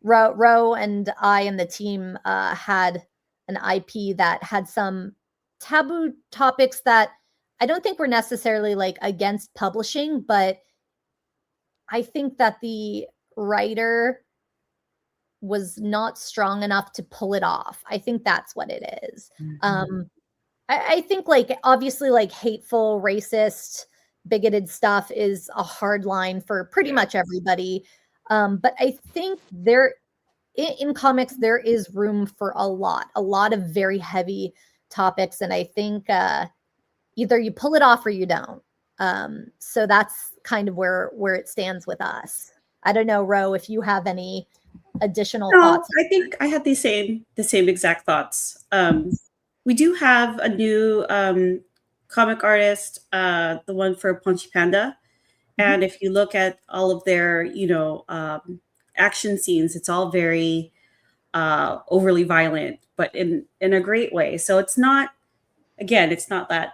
Ro and I and the team had an IP that had some taboo topics that I don't think were necessarily like against publishing, but I think that the writer was not strong enough to pull it off. I think that's what it is. I think like obviously like hateful, racist, bigoted stuff is a hard line for pretty much everybody. But I think in comics, there is room for a lot of very heavy topics. And I think either you pull it off or you don't. So that's kind of where it stands with us. I don't know, Ro, if you have any additional thoughts. I think I had the same exact thoughts. We do have a new comic artist, the one for Punchy Panda. And if you look at all of their, action scenes, it's all very overly violent, but in a great way. So it's not that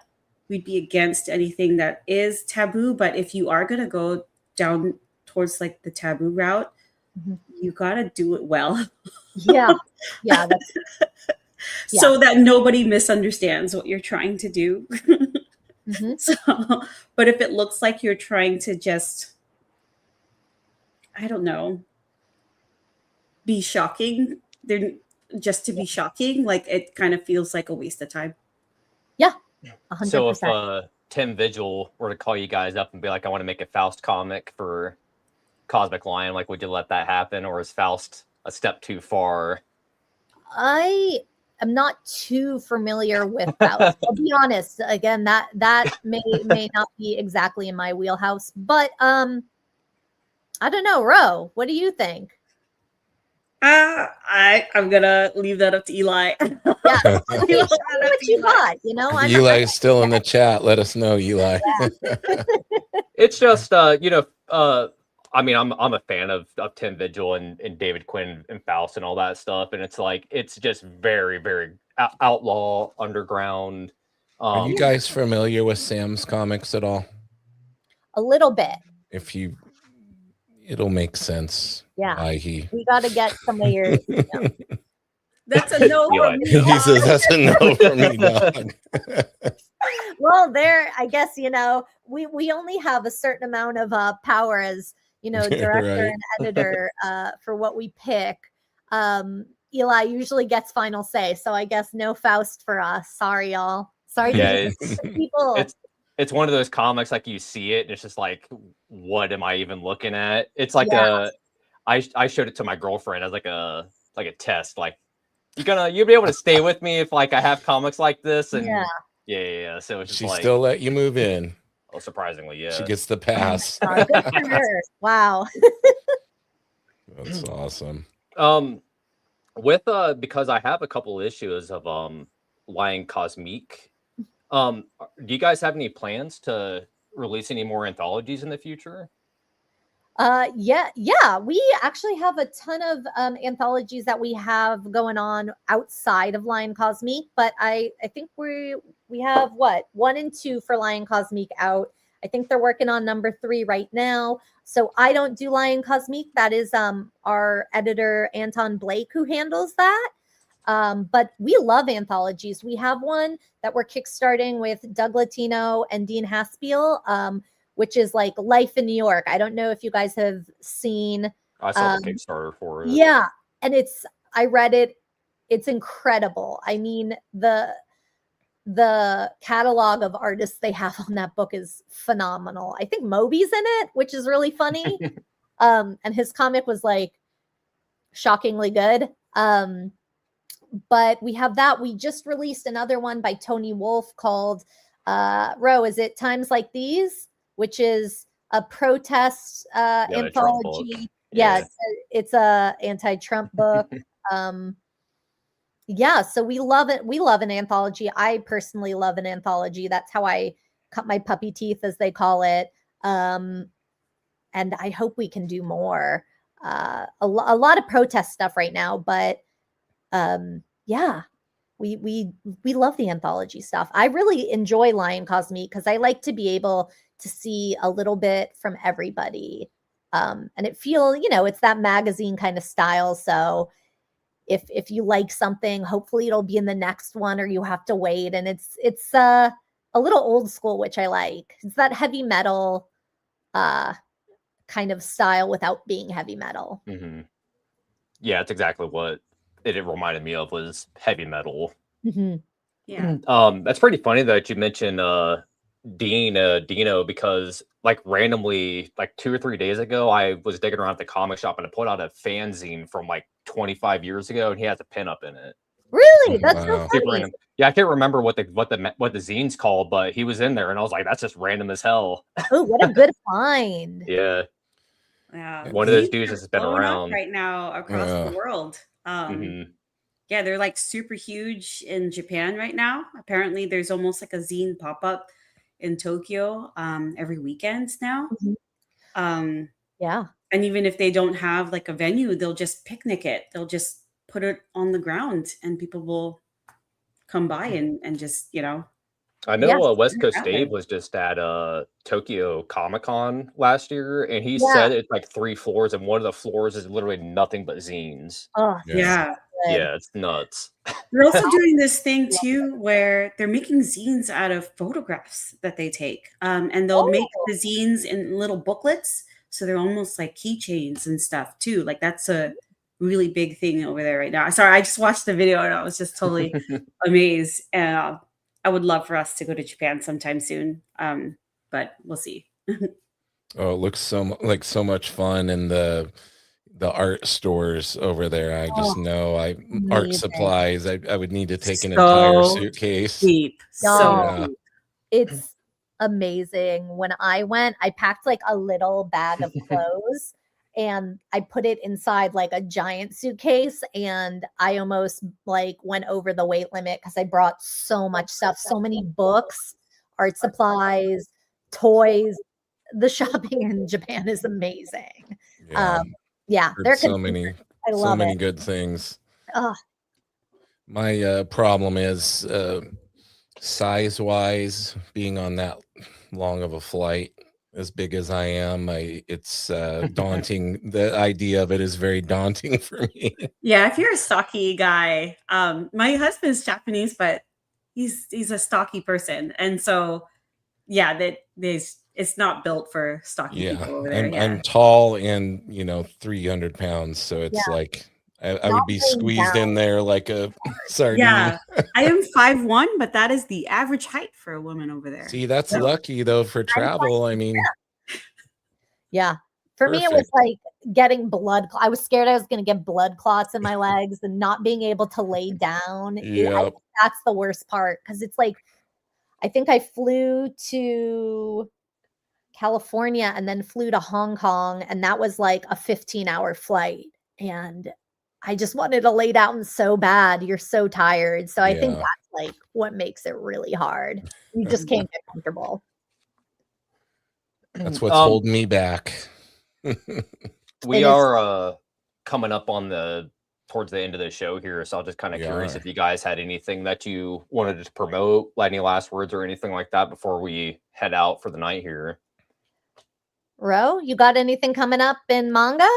we'd be against anything that is taboo, but if you are going to go down towards like the taboo route, you got to do it well. Yeah. So that nobody misunderstands what you're trying to do. So, but if it looks like you're trying to just, I don't know, be shocking, then just to be shocking, like it kind of feels like a waste of time. Yeah, 100%. So if Tim Vigil were to call you guys up and be like, I want to make a Faust comic for Cosmic Lion, like would you let that happen, or is Faust a step too far? I am not too familiar with Faust. I'll be honest. Again, that may not be exactly in my wheelhouse, but I don't know. Ro, what do you think? I'm gonna leave that up to Eli. Yeah, okay, show me what you got. You know, Eli's still in the chat. Let us know, Eli. It's just I mean, I'm a fan of Tim Vigil and David Quinn and Faust and all that stuff, and it's like it's just very, very outlaw underground. Are you guys familiar with Sam's comics at all? A little bit. It'll make sense. Yeah, why we got to get some of your. That's a no from me. He says that's a no from me, dog. Well, I guess we only have a certain amount of power as director Right. and editor for what we pick. Eli usually gets final say, so I guess no Faust for us. Sorry, y'all. Sorry, Yeah, people. It's one of those comics like you see it and it's just like, what am I even looking at? It's like I showed it to my girlfriend as like a test, like you'll be able to stay with me if like I have comics like this, and yeah. So it's just She like, still let you move in. Oh, surprisingly, yeah. She gets the pass. Good for her. Wow. That's awesome. With because I have a couple issues of Lion Cosmique. Do you guys have any plans to release any more anthologies in the future? Yeah. We actually have a ton of anthologies that we have going on outside of Lion Cosmique, but I think we have 1 and 2 for Lion Cosmique out. I think they're working on number 3 right now. So I don't do Lion Cosmique. That is our editor Anton Blake who handles that. But we love anthologies. We have one that we're kickstarting with Doug Latino and Dean Haspiel, which is like Life in New York. I don't know if you guys have seen. I saw the Kickstarter for it. Yeah, and I read it. It's incredible. I mean, the catalog of artists they have on that book is phenomenal. I think Moby's in it, which is really funny. And his comic was like shockingly good. But we have that. We just released another one by Tony Wolf called Ro, is it Times Like These? Which is a protest anthology. Yeah, it's a anti-Trump book. Yeah, so we love it. We love an anthology. I personally love an anthology. That's how I cut my puppy teeth, as they call it. And I hope we can do more. A lot of protest stuff right now, but yeah, we love the anthology stuff. I really enjoy Lion Cosmique because I like to be able to see a little bit from everybody. And it it's that magazine kind of style. So if you like something, hopefully it'll be in the next one, or you have to wait. And it's a little old school, which I like. It's that heavy metal kind of style without being heavy metal. Mm-hmm. Yeah, it's exactly what it reminded me of, was heavy metal. Mm-hmm. Yeah. That's pretty funny that you mentioned Dino, because like randomly, like 2 or 3 days ago, I was digging around at the comic shop and I put out a fanzine from like 25 years ago, and he has a pin up in it. Really? That's so funny. Yeah, I can't remember what the zine's called, but he was in there, and I was like, that's just random as hell. Oh, what a good find. Yeah. Yeah. One of those dudes has been around right now across the world. Yeah, they're like super huge in Japan right now. Apparently there's almost like a zine pop-up in Tokyo every weekend now. Yeah. And even if they don't have like a venue, they'll just picnic it. They'll just put it on the ground and people will come by and just, I know West Coast Dave was just at Tokyo Comic-Con last year, and he said it's like 3 floors, and one of the floors is literally nothing but zines. Oh, yeah. Yeah, it's nuts. They're also doing this thing too where they're making zines out of photographs that they take. And they'll make the zines in little booklets. So they're almost like keychains and stuff too. Like that's a really big thing over there right now. Sorry, I just watched the video and I was just totally amazed. And I would love for us to go to Japan sometime soon. But we'll see. Oh, it looks like so much fun, and the art stores over there. I just know art amazing. supplies. I would need to take an entire suitcase. Deep. No, it's amazing. When I went, I packed like a little bag of clothes and I put it inside like a giant suitcase, and I almost like went over the weight limit because I brought so much stuff, so many books, art supplies, toys. The shopping in Japan is amazing. Yeah, there's so many good things. My problem is size wise, being on that long of a flight, as big as I am, it's daunting. The idea of it is very daunting for me. Yeah, if you're a stocky guy, my husband's Japanese, but he's a stocky person, and so yeah, it's not built for stocky people over there. I'm tall and 300 pounds, so it's like I would be squeezed in there like a sardine. Yeah, I am 5'1", but that is the average height for a woman over there. See, that's lucky though for travel. I mean, for me, it was like getting blood. I was scared I was going to get blood clots in my legs and not being able to lay down. That's the worst part, because it's like, I think I flew to California and then flew to Hong Kong, and that was like a 15-hour flight, and I just wanted to lay down so bad. You're so tired. So I think that's like what makes it really hard. You just can't get comfortable. That's what's holding me back. We are coming up on towards the end of the show here, so I was just kind of curious if you guys had anything that you wanted to promote, any last words or anything like that before we head out for the night here. Ro, you got anything coming up in manga?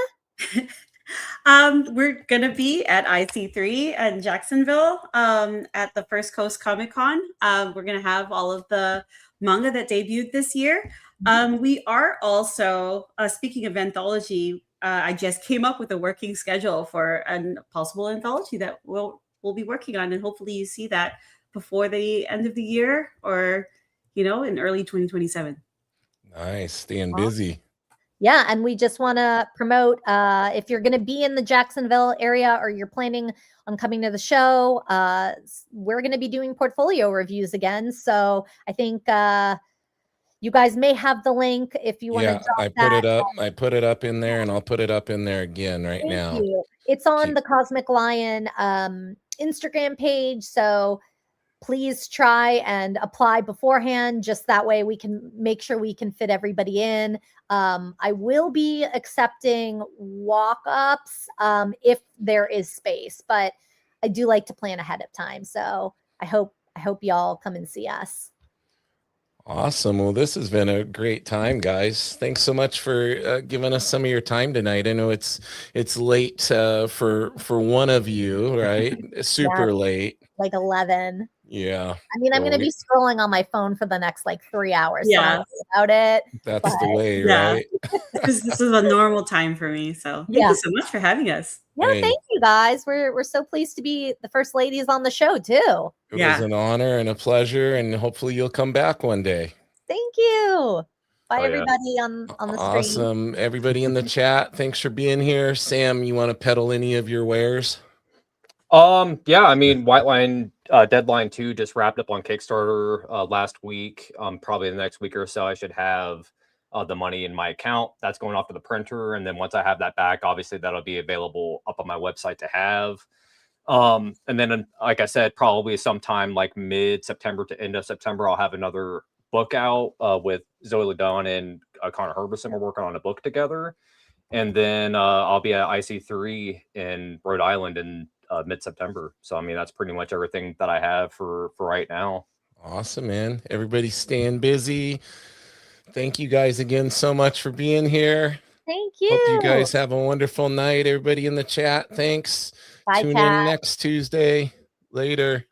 We're gonna be at IC3 in Jacksonville at the First Coast Comic Con. We're gonna have all of the manga that debuted this year. We are also speaking of anthology. I just came up with a working schedule for a possible anthology that we'll be working on, and hopefully you see that before the end of the year, or in early 2027. Nice, staying busy. Yeah, and we just want to promote, if you're going to be in the Jacksonville area or you're planning on coming to the show, we're going to be doing portfolio reviews again. So I think you guys may have the link if you want to drop I put it up in there, and I'll put it up in there again now. Thank you. It's on the Cosmic Lion Instagram page, so please try and apply beforehand. Just that way we can make sure we can fit everybody in. I will be accepting walk-ups if there is space, but I do like to plan ahead of time. So I hope y'all come and see us. Awesome. Well, this has been a great time, guys. Thanks so much for giving us some of your time tonight. I know it's late for one of you, right? Super late. Like 11. Yeah. I mean, I'm going to be scrolling on my phone for the next 3 hours. Yeah. So about it. That's the way, right? This is a normal time for me. So thank you so much for having us. Yeah, thank you guys. We're so pleased to be the first ladies on the show too. It was an honor and a pleasure, and hopefully you'll come back one day. Thank you. Bye, everybody on the stream. Awesome. Everybody in the chat, thanks for being here. Sam, you want to peddle any of your wares? Yeah, I mean, White Line Deadline 2 just wrapped up on Kickstarter last week. Probably the next week or so, I should have the money in my account. That's going off to the printer, and then once I have that back, obviously that'll be available up on my website to have. And then, like I said, probably sometime like mid-September to end of September, I'll have another book out with Zoe Ladon and Connor Herbison. We're working on a book together, and then I'll be at IC3 in Rhode Island in mid-September. So I mean, that's pretty much everything that I have for right now. Awesome, man. Everybody's staying busy. Thank you guys again so much for being here. Thank you. Hope you guys have a wonderful night. Everybody in the chat, thanks. Bye, Tune chat. in next Tuesday. Later.